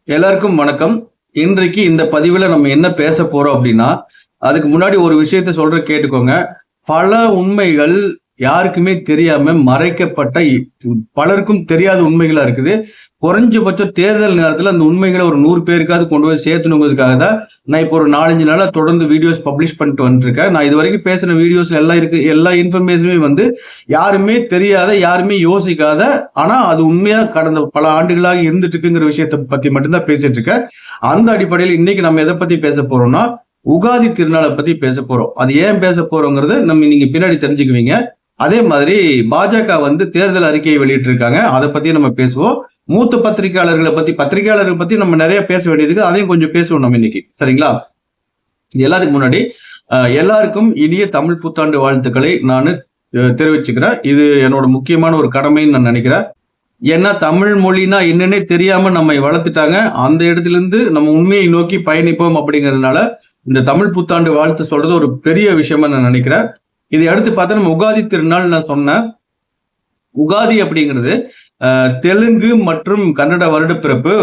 எல்லாருக்கும் வணக்கம். இன்றைக்கு இந்த பதிவுல நம்ம என்ன பேச போறோம் அப்படின்னா, அதுக்கு முன்னாடி ஒரு விஷயத்த சொல்றேன் கேட்டுக்கோங்க. பல உண்மைகள் யாருக்குமே தெரியாம மறைக்கப்பட்ட பலருக்கும் தெரியாத உண்மைகளா இருக்குது. குறைஞ்சபட்சம் தேர்தல் நேரத்துல அந்த உண்மைகளை ஒரு 100 பேருக்காவது கொண்டு போய் சேர்த்தணுங்கிறதுக்காக தான் நான் இப்போ ஒரு 4-5 நாளா தொடர்ந்து வீடியோஸ் பப்ளிஷ் பண்ணிட்டு வந்துருக்கேன். நான் இது வரைக்கும் பேசின வீடியோஸ் எல்லாம் இருக்கு, எல்லா இன்ஃபர்மேஷனுமே வந்து யாருமே தெரியாத, யாருமே யோசிக்காத, ஆனா அது உண்மையா கடந்த பல ஆண்டுகளாக இருந்துட்டு இருக்குங்கிற விஷயத்தை பத்தி மட்டும்தான் பேசிட்டு இருக்கேன். அந்த அடிப்படையில் இன்னைக்கு நம்ம எதை பத்தி பேச போறோம்னா, உகாதி திருநாளை பத்தி பேச போறோம். அது ஏன் பேச போறோங்கிறது நீங்க பின்னாடி தெரிஞ்சுக்குவீங்க. அதே மாதிரி பாஜக வந்து தேர்தல் அறிக்கையை வெளியிட்டு இருக்காங்க, அதை பத்தி நம்ம பேசுவோம். மூத்த பத்திரிகையாளர்களை பத்தி நம்ம நிறைய பேச வேண்டியதுக்கு, அதையும் கொஞ்சம் பேசுவோம் நம்ம இன்னைக்கு. சரிங்களா? எல்லாத்துக்கு முன்னாடி எல்லாருக்கும் இனிய தமிழ் புத்தாண்டு வாழ்த்துக்களை நான் தெரிவிச்சுக்கிறேன். இது என்னோட முக்கியமான ஒரு கடமைன்னு நான் நினைக்கிறேன். ஏன்னா தமிழ் மொழினா என்னன்னே தெரியாம நம்மை வளர்த்துட்டாங்க. அந்த இடத்துல இருந்து நம்ம உண்மையை நோக்கி பயணிப்போம் அப்படிங்கிறதுனால இந்த தமிழ் புத்தாண்டு வாழ்த்து சொல்றது ஒரு பெரிய விஷயமா நான் நினைக்கிறேன். இதை அடுத்து பார்த்தா நம்ம உகாதி திருநாள் நான் சொன்னேன். உகாதி அப்படிங்கிறது தெலுங்கு மற்றும் கன்னட வருடப்பிறப்பு.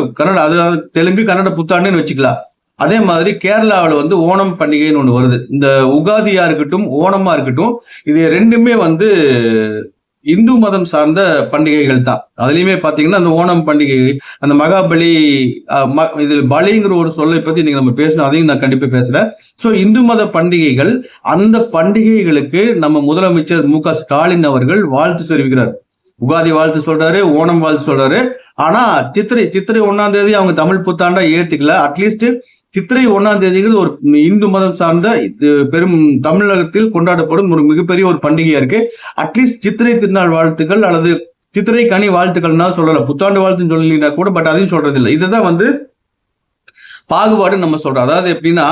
அதாவது தெலுங்கு கன்னட புத்தாண்டுன்னு வச்சுக்கலாம். அதே மாதிரி கேரளாவில் வந்து ஓணம் பண்டிகைன்னு ஒண்ணு வருது. இந்த உகாதியா இருக்கட்டும், ஓணமா இருக்கட்டும், இது ரெண்டுமே வந்து இந்து மதம் சார்ந்த பண்டிகைகள் தான். அதுலயுமே பாத்தீங்கன்னா அந்த ஓணம் பண்டிகை, அந்த மகாபலி, இது பலிங்கிற ஒரு சொல்லை பத்தி நீங்க நம்ம பேசணும், அதையும் நான் கண்டிப்பா பேசுறேன். சோ இந்து மத பண்டிகைகள், அந்த பண்டிகைகளுக்கு நம்ம முதலமைச்சர் மு.க. ஸ்டாலின் அவர்கள் வாழ்த்து தெரிவிக்கிறார். உகாதி வாழ்த்து சொல்றாரு, ஓணம் வாழ்த்து சொல்றாரு. ஆனா சித்திரை 1ஆம் தேதி அவங்க தமிழ் புத்தாண்டா ஏத்துக்கல. அட்லீஸ்ட் சித்திரை 1ஆம் தேதிங்கிறது ஒரு இந்து மதம் சார்ந்த பெரும் தமிழகத்தில் கொண்டாடப்படும் ஒரு மிகப்பெரிய ஒரு பண்டிகையா இருக்கு. அட்லீஸ்ட் சித்திரை திருநாள் வாழ்த்துக்கள் அல்லது சித்திரை கனி வாழ்த்துக்கள்னா சொல்லல, புத்தாண்டு வாழ்த்துன்னு சொல்லலைன்னா கூட, பட் அதையும் சொல்றது இல்லை. இதுதான் வந்து பாகுபாடு நம்ம சொல்றோம். அதாவது எப்படின்னா,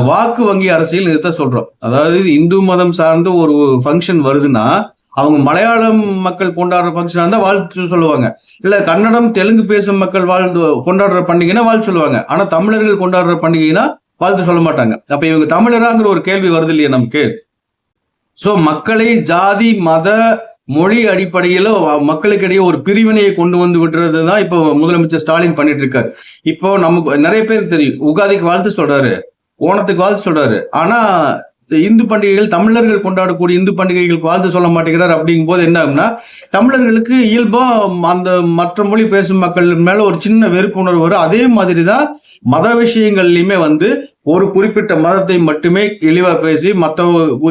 வாக்கு வங்கி அரசியல் இதுதான் சொல்றோம். அதாவது இந்து மதம் சார்ந்த ஒரு ஃபங்க்ஷன் வருதுன்னா, அவங்க மலையாளம் மக்கள் கொண்டாடுற ஃபங்க்ஷனா இருந்தா வாழ்த்து சொல்லுவாங்க. இல்ல கன்னடம் தெலுங்கு பேசும் மக்கள் கொண்டாடுற பண்டிகைனா வாழ்த்து சொல்லுவாங்க. ஆனா தமிழர்கள் கொண்டாடுற பண்டிகைனா வாழ்த்து சொல்ல மாட்டாங்க. அப்ப இவங்க தமிழராங்கிற ஒரு கேள்வி வருது இல்லையா நமக்கு? சோ மக்களை ஜாதி மத மொழி அடிப்படையில மக்களுக்கிடையே ஒரு பிரிவினையை கொண்டு வந்து விடுறது தான் இப்போ முதலமைச்சர் ஸ்டாலின் பண்ணிட்டு இருக்காரு. இப்போ நமக்கு நிறைய பேருக்கு தெரியும், உகாதிக்கு வாழ்த்து சொல்றாரு, ஓணத்துக்கு வாழ்த்து சொல்றாரு. ஆனா இந்து பண்டிகைகள், தமிழர்கள் கொண்டாடக்கூடிய இந்து பண்டிகைகளுக்கு வாழ்த்து சொல்ல மாட்டேங்கிறார். அப்படிங்கும் போது என்ன ஆகும்னா, தமிழர்களுக்கு இயல்பா அந்த மற்ற மொழி பேசும் மக்கள் மேல ஒரு சின்ன வெறுப்புணர்வு வரும். அதே மாதிரிதான் மத விஷயங்கள்லயுமே வந்து ஒரு குறிப்பிட்ட மதத்தை மட்டுமே இழிவா பேசி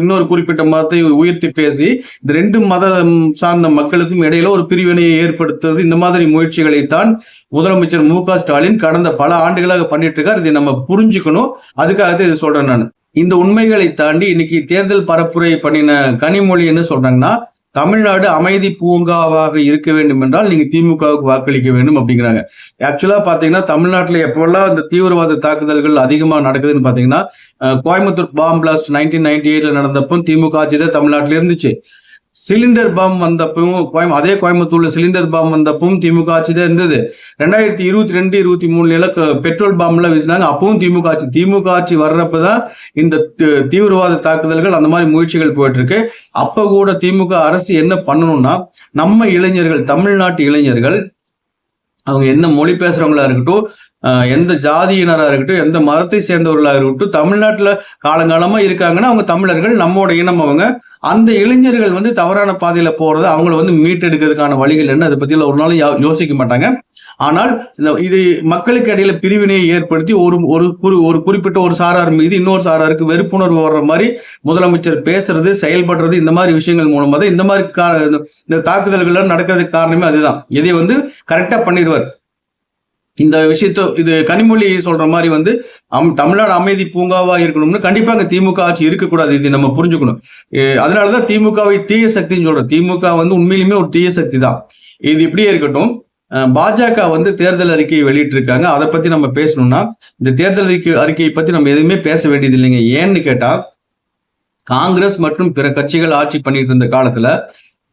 இன்னொரு குறிப்பிட்ட மதத்தை உயர்த்தி பேசி இந்த 2 மதம் சார்ந்த மக்களுக்கும் இடையில ஒரு பிரிவினையை ஏற்படுத்துவது, இந்த மாதிரி முயற்சிகளைத்தான் முதலமைச்சர் மு.க. ஸ்டாலின் கடந்த பல ஆண்டுகளாக பண்ணிட்டு இருக்கார். இதை நம்ம புரிஞ்சுக்கணும். அதுக்காக இதை சொல்றேன் நான். இந்த உண்மைகளை தாண்டி இன்னைக்கு தேர்தல் பரப்புரை பண்ணின கனிமொழி என்ன சொல்றாங்கன்னா, தமிழ்நாடு அமைதி பூங்காவாக இருக்க வேண்டும் என்றால் நீங்க திமுகவுக்கு வாக்களிக்க வேண்டும் அப்படிங்கிறாங்க. ஆக்சுவலா பாத்தீங்கன்னா தமிழ்நாட்டுல எப்பெல்லாம் இந்த தீவிரவாத தாக்குதல்கள் அதிகமா நடக்குதுன்னு பாத்தீங்கன்னா, கோயம்புத்தூர் பாம் பிளாஸ்ட் 1998 நடந்தப்போ திமுக ஆட்சி தான் தமிழ்நாட்டில இருந்துச்சு. சிலிண்டர் பாம் வந்தப்பவும் அதே கோயம்புத்தூர்ல சிலிண்டர் பாம் வந்தப்பவும் திமுக ஆட்சி தான் இருந்தது. 2022-23 பெட்ரோல் பாம் எல்லாம் வீசினாங்க, அப்பவும் திமுக ஆட்சி வர்றப்பதான் இந்த தீவிரவாத தாக்குதல்கள் அந்த மாதிரி முயற்சிகள் போயிட்டு இருக்கு. அப்ப கூட திமுக அரசு என்ன பண்ணணும்னா, நம்ம இளைஞர்கள், தமிழ்நாட்டு இளைஞர்கள், அவங்க என்ன மொழி பேசுறவங்களா இருக்கட்டும், எந்த ஜாதியினரா இருக்கட்டும், எந்த மதத்தை சேர்ந்தவர்களாக இருக்கட்டும், தமிழ்நாட்டுல காலங்காலமா இருக்காங்கன்னா அவங்க தமிழர்கள், நம்மோட இனம். அவங்க அந்த இளைஞர்கள் வந்து தவறான பாதையில போறது, அவங்களை வந்து மீட்டெடுக்கிறதுக்கான வழிகள் என்ன, அதை பத்தி ஒரு நாளும் யோசிக்க மாட்டாங்க. ஆனால் இது மக்களுக்கு இடையில பிரிவினையை ஏற்படுத்தி ஒரு குறிப்பிட்ட ஒரு சாரார் மீது இன்னொரு சாராருக்கு வெறுப்புணர்வு வர்ற மாதிரி முதலமைச்சர் பேசுறது, செயல்படுறது, இந்த மாதிரி விஷயங்கள் மூலமா தான் இந்த மாதிரி இந்த தாக்குதல்கள் நடக்கிறதுக்கு காரணமே அதுதான். இதை வந்து கரெக்டா பண்ணிடுவார். இந்த விஷயத்த இது கனிமொழி சொல்ற மாதிரி வந்து தமிழ்நாடு அமைதி பூங்காவா இருக்கணும்னு கண்டிப்பா அங்க திமுக ஆட்சி இருக்கக்கூடாது. இது நம்ம புரிஞ்சுக்கணும். அதனாலதான் திமுகவை தீய சக்தின்னு சொல்றோம். திமுக வந்து உண்மையிலுமே ஒரு தீய சக்தி தான். இது இப்படியே இருக்கட்டும். பாஜக வந்து தேர்தல் அறிக்கையை வெளியிட்டு இருக்காங்க. அதை பத்தி நம்ம பேசணும்னா, இந்த தேர்தல் அறிக்கையை பத்தி நம்ம எதுவுமே பேச வேண்டியது இல்லைங்க. ஏன்னு கேட்டா, காங்கிரஸ் மற்றும் பிற கட்சிகள் ஆட்சி பண்ணிட்டு இருந்த காலத்துல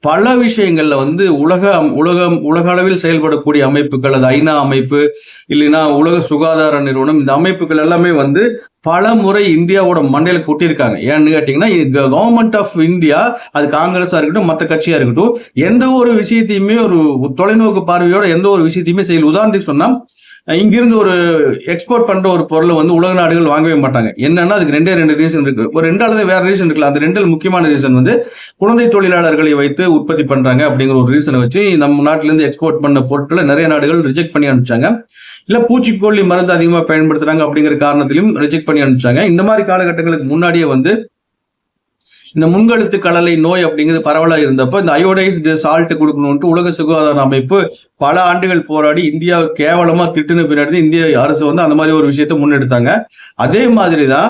பல விஷயங்கள்ல வந்து உலக அளவில் செயல்படக்கூடிய அமைப்புகள், அது ஐநா அமைப்பு, இல்லைன்னா உலக சுகாதார நிறுவனம், இந்த அமைப்புகள் எல்லாமே வந்து பல முறை இந்தியாவோட மண்டையில கொட்டியிருக்காங்க. ஏன்னு கேட்டீங்கன்னா, கவர்மெண்ட் ஆஃப் இந்தியா, அது காங்கிரஸா இருக்கட்டும், மற்ற கட்சியா இருக்கட்டும், எந்த ஒரு விஷயத்தையுமே ஒரு தொலைநோக்கு பார்வையோட எந்த ஒரு விஷயத்தையுமே செய்யல. உதாரணத்துக்கு சொன்னா, இங்கிருந்து ஒரு எக்ஸ்போர்ட் பண்ற ஒரு பொருளை வந்து உலக நாடுகள் வாங்கவே மாட்டாங்க. என்னன்னா அதுக்கு ரெண்டு ரீசன் இருக்கு. ஒரு 2 அல்லது வேற ரீசன் இருக்குல்ல. அந்த 2 முக்கியமான ரீசன் வந்து குழந்தை தொழிலாளர்களை வைத்து உற்பத்தி பண்றாங்க அப்படிங்கிற ஒரு ரீசனை வச்சு நம்ம நாட்டில இருந்து எக்ஸ்போர்ட் பண்ண பொருட்களை நிறைய நாடுகள் ரிஜெக்ட் பண்ணி அனுப்பிச்சாங்க. இல்ல பூச்சிக்கொல்லி மருந்து அதிகமா பயன்படுத்துறாங்க அப்படிங்கிற காரணத்திலும் ரிஜெக்ட் பண்ணி அனுப்பிச்சாங்க. இந்த மாதிரி காலகட்டங்களுக்கு முன்னாடியே வந்து இந்த முன்கழுத்து கடலை நோய் அப்படிங்கிறது பரவலா இருந்தப்ப இந்த அயோடைஸ்டு சால்ட் கொடுக்கணும்ட்டு உலக சுகாதார அமைப்பு பல ஆண்டுகள் போராடி இந்தியாவை கேவலமா திட்டுன பின்னாடி இந்திய அரசு வந்து அந்த மாதிரி ஒரு விஷயத்த முன்னெடுத்தாங்க. அதே மாதிரிதான்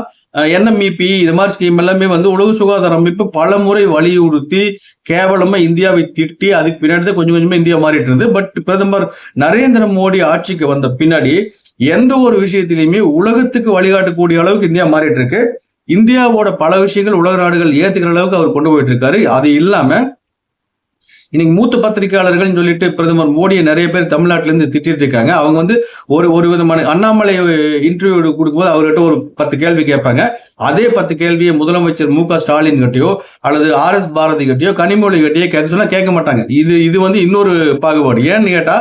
NMEP இது மாதிரி ஸ்கீம் எல்லாமே வந்து உலக சுகாதார அமைப்பு பல முறை வலியுறுத்தி கேவலமா இந்தியாவை திட்டி அதுக்கு பின்னாடி தான் கொஞ்சம் கொஞ்சமா இந்தியா மாறிட்டு இருந்தது. பட் பிரதமர் நரேந்திர மோடி ஆட்சிக்கு வந்த பின்னாடி எந்த ஒரு விஷயத்திலையுமே உலகத்துக்கு வழிகாட்டக்கூடிய அளவுக்கு இந்தியா மாறிட்டு இருக்கு. இந்தியாவோட பல விஷயங்கள் உலக நாடுகள் ஏத்துக்கிற அளவுக்கு அவர் கொண்டு போயிட்டு இருக்காரு. அது இல்லாம இன்னைக்கு மூத்த பத்திரிகையாளர்கள் சொல்லிட்டு பிரதமர் மோடியை நிறைய பேர் தமிழ்நாட்டில இருந்து திட்டிட்டு இருக்காங்க. அவங்க வந்து ஒரு விதமான அண்ணாமலை இன்டர்வியூ கொடுக்கும்போது அவர்கிட்ட ஒரு 10 கேள்வி கேட்பாங்க. அதே 10 கேள்வியை முதலமைச்சர் MK ஸ்டாலின் கிட்டயோ அல்லது RS பாரதி கிட்டயோ கனிமொழி கிட்டயோ கேட்க சொன்னா கேட்க மாட்டாங்க. இது வந்து இன்னொரு பாகுபாடு. ஏன்னு கேட்டா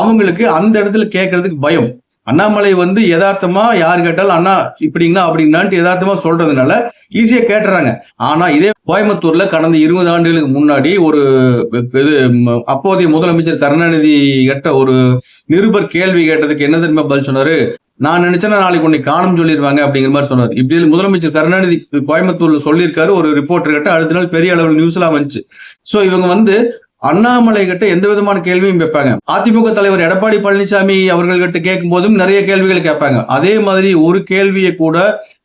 அவங்களுக்கு அந்த இடத்துல கேட்கறதுக்கு பயம். அண்ணாமலை வந்து யதார்த்தமா யார் கேட்டாலும் அண்ணா இப்படிங்களா அப்படிங்களான்ட்டு யதார்த்தமா சொல்றதுனால ஈஸியா கேட்டுறாங்க. ஆனா இதே கோயம்புத்தூர்ல கடந்த 20 ஆண்டுகளுக்கு முன்னாடி ஒரு இது அப்போதைய முதலமைச்சர் கருணாநிதி கிட்ட ஒரு நிருபர் கேள்வி கேட்டதுக்கு என்ன தெரியுமா பதில் சொன்னாரு? நான் நினைச்சேன்னா நாளைக்கு உன்னை காணும் சொல்லிடுவாங்க அப்படிங்கிற மாதிரி சொன்னார். இப்படி முதலமைச்சர் கருணாநிதி கோயம்புத்தூர்ல சொல்லியிருக்காரு ஒரு ரிப்போர்ட்டர் கிட்ட. அடுத்த நாள் பெரிய அளவில் நியூஸ் எல்லாம் வந்துச்சு. சோ இவங்க வந்து அண்ணாமலை கிட்ட எந்த விதமான கேள்வியும் கேட்பாங்க. அதிமுக தலைவர் எடப்பாடி பழனிசாமி அவர்கள்கிட்ட கேட்கும் போதும் நிறைய கேள்விகள் கேட்பாங்க. அதே மாதிரி ஒரு கேள்வியை கூட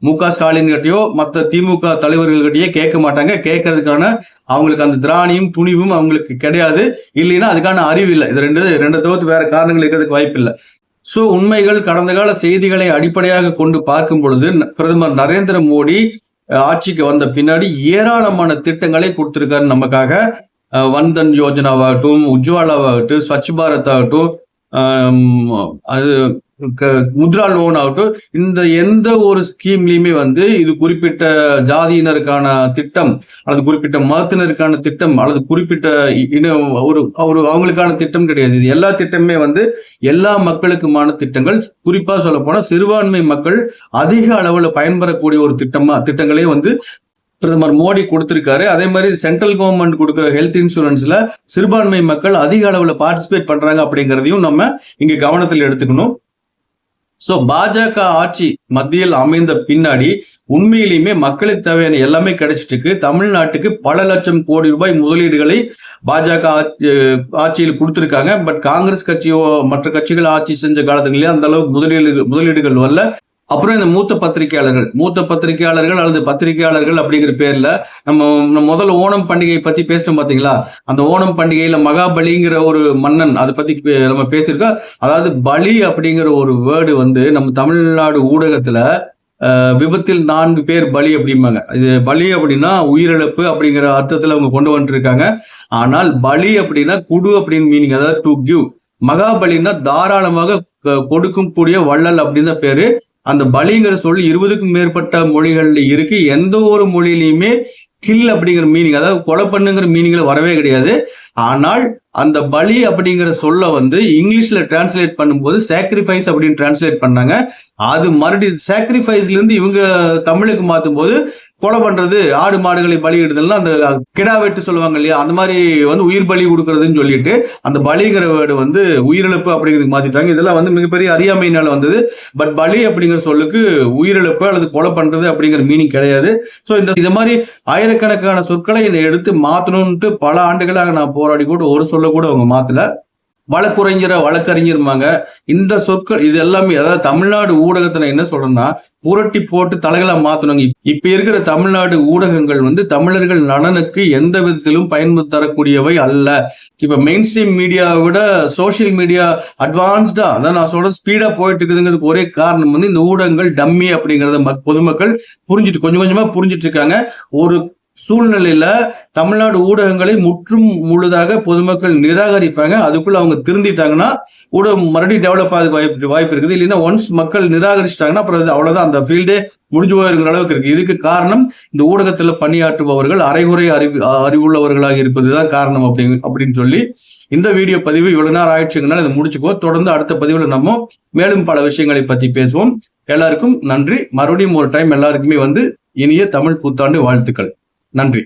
MK ஸ்டாலின் கிட்டயோ மற்ற திமுக தலைவர்கள்கிட்டயே கேட்க மாட்டாங்க. கேட்கறதுக்கான அவங்களுக்கு அந்த திராணியும் துணிவும் அவங்களுக்கு கிடையாது. இல்லைன்னா அதுக்கான அறிவு இல்லை. இது ரெண்டு தவிர்த்து வேற காரணங்கள் இருக்கிறதுக்கு வாய்ப்பு இல்லை. சோ உண்மைகள் கடந்த கால செய்திகளை அடிப்படையாக கொண்டு பார்க்கும் பொழுது பிரதமர் நரேந்திர மோடி ஆட்சிக்கு வந்த பின்னாடி ஏராளமான திட்டங்களை கொடுத்திருக்காரு நமக்காக. வன்தன் யோஜனாவாகட்டும், உஜ்வாலாவாகட்டும், ஸ்வச் பாரத் ஆகட்டும், அது முத்ரா லோன் ஆகட்டும், இந்த எந்த ஒரு ஸ்கீம்லயுமே வந்து இது குறிப்பிட்ட ஜாதியினருக்கான திட்டம் அல்லது குறிப்பிட்ட மதத்தினருக்கான திட்டம் அல்லது குறிப்பிட்ட அவங்களுக்கான திட்டம் கிடையாது. இது எல்லா திட்டமுமே வந்து எல்லா மக்களுக்குமான திட்டங்கள். குறிப்பா சொல்ல போனா சிறுபான்மை மக்கள் அதிக அளவுல பயன்பெறக்கூடிய ஒரு திட்டங்களே வந்து பிரதமர் மோடி கொடுத்திருக்காரு. அதே மாதிரி சென்ட்ரல் கவர்மெண்ட் கொடுக்கிற ஹெல்த் இன்சூரன்ஸ்ல சிறுபான்மை மக்கள் அதிக அளவுல பார்ட்டிசிபேட் பண்றாங்க அப்படிங்கிறதையும் நம்ம இங்க கவனத்தில் எடுத்துக்கணும். சோ பாஜக ஆட்சி மத்தியில் அமைந்த பின்னாடி உண்மையிலுமே மக்களுக்கு தேவையான எல்லாமே கிடைச்சிட்டு இருக்கு. தமிழ்நாட்டுக்கு பல லட்சம் கோடி ரூபாய் முதலீடுகளை பாஜக ஆட்சியில் கொடுத்திருக்காங்க. பட் காங்கிரஸ் கட்சியோ மற்ற கட்சிகள் ஆட்சி செஞ்ச காலத்துலயே அந்த அளவுக்கு முதலீடுகள் வரல. அப்புறம் இந்த மூத்த பத்திரிகையாளர்கள் அல்லது பத்திரிகையாளர்கள் அப்படிங்கிற பேர்ல நம்ம முதல்ல ஓணம் பண்டிகை பத்தி பேசணும் பாத்தீங்களா? அந்த ஓணம் பண்டிகையில மகாபலிங்கிற ஒரு மன்னன் அதை பத்தி நம்ம பேசியிருக்கோம். அதாவது பலி அப்படிங்கிற ஒரு வேர்டு வந்து நம்ம தமிழ்நாடு ஊடகத்துல விபத்தில் 4 பேர் பலி அப்படிம்பாங்க. இது பலி அப்படின்னா உயிரிழப்பு அப்படிங்கிற அர்த்தத்துல அவங்க கொண்டு வந்துட்டு இருக்காங்க. ஆனால் பலி அப்படின்னா குடு அப்படின்னு மீனிங், அதாவது டு கிவ். மகாபலின்னா தாராளமாக கொடுக்கும் கூடிய வள்ளல் அப்படின்னு தான் பேரு. அந்த பலிங்கிற சொல்லி 20க்கும் மேற்பட்ட மொழிகள்ல இருக்கு. எந்த ஒரு மொழியிலையுமே கில் அப்படிங்கிற மீனிங், அதாவது கொலை பண்ணுங்கிற மீனிங்ல வரவே கிடையாது. ஆனால் அந்த பலி அப்படிங்கிற சொல்ல வந்து இங்கிலீஷ்ல டிரான்ஸ்லேட் பண்ணும்போது சாக்ரிஃபைஸ் அப்படின்னு டிரான்ஸ்லேட் பண்ணாங்க. அது மறுபடியும் சாக்ரிஃபைஸ்ல இருந்து இவங்க தமிழுக்கு மாத்தும் போது கொலை பண்றது, ஆடு மாடுகளை பலியிடுதல்னா அந்த கிடா வெட்டு சொல்லுவாங்க இல்லையா, அந்த மாதிரி வந்து உயிர் பலி கொடுக்கறதுன்னு சொல்லிட்டு அந்த பலிங்கிற வேர்டு வந்து உயிரிழப்பு அப்படிங்கிறது மாத்திட்டாங்க. இதெல்லாம் வந்து மிகப்பெரிய அறியாமையினால வந்தது. பட் பலி அப்படிங்கிற சொல்லுக்கு உயிரிழப்பு அல்லது கொலை பண்றது அப்படிங்கிற மீனிங் கிடையாது. ஸோ இந்த மாதிரி ஆயிரக்கணக்கான சொற்களை இதை எடுத்து மாத்தணும்ட்டு பல ஆண்டுகளாக நான் போராடி கூட ஒரு சொல்ல கூட அவங்க மாத்தல. வழக்கறிஞர்மாங்க. இந்த சொற்கள் இது எல்லாமே, அதாவது தமிழ்நாடு ஊடகத்துல என்ன சொல்றேன்னா புரட்டி போட்டு தலைகளா மாத்தணுங்க. இப்ப இருக்கிற தமிழ்நாடு ஊடகங்கள் வந்து தமிழர்கள் நலனுக்கு எந்த விதத்திலும் பயன்படுத்த தரக்கூடியவை அல்ல. இப்ப மெயின் ஸ்ட்ரீம் மீடியாவை விட சோசியல் மீடியா அட்வான்ஸ்டா, அதான் நான் சொல்றது ஸ்பீடா போயிட்டு இருக்குதுங்கிறதுக்கு ஒரே காரணம் வந்து இந்த ஊடகங்கள் டம்மி அப்படிங்கறத பொதுமக்கள் கொஞ்சம் கொஞ்சமா புரிஞ்சிட்டு இருக்காங்க. ஒரு சூழ்நிலையில தமிழ்நாடு ஊடகங்களை முற்றும் முழுதாக பொதுமக்கள் நிராகரிப்பாங்க. அதுக்குள்ள அவங்க திருந்திட்டாங்கன்னா ஊடகம் மறுபடியும் டெவலப் ஆக வாய்ப்பு இருக்குது. இல்லைன்னா ஒன்ஸ் மக்கள் நிராகரிச்சிட்டாங்கன்னா அப்புறம் அவ்வளவுதான், அந்த ஃபீல்டே முடிஞ்சு போயிருக்கிற அளவுக்கு இருக்கு. இதுக்கு காரணம் இந்த ஊடகத்துல பணியாற்றுபவர்கள் அரைகுறை அறிவுள்ளவர்களாக இருப்பதுதான் காரணம் அப்படின்னு சொல்லி இந்த வீடியோ பதிவு இவ்வளவு நேரம் ஆயிடுச்சுங்கனால இதை முடிச்சுக்கோ. தொடர்ந்து அடுத்த பதிவுல நம்ம மேலும் பல விஷயங்களை பத்தி பேசுவோம். எல்லாருக்கும் நன்றி. மறுபடியும் ஒரு டைம் எல்லாருக்குமே இனிய தமிழ் புத்தாண்டு வாழ்த்துக்கள். நன்றி.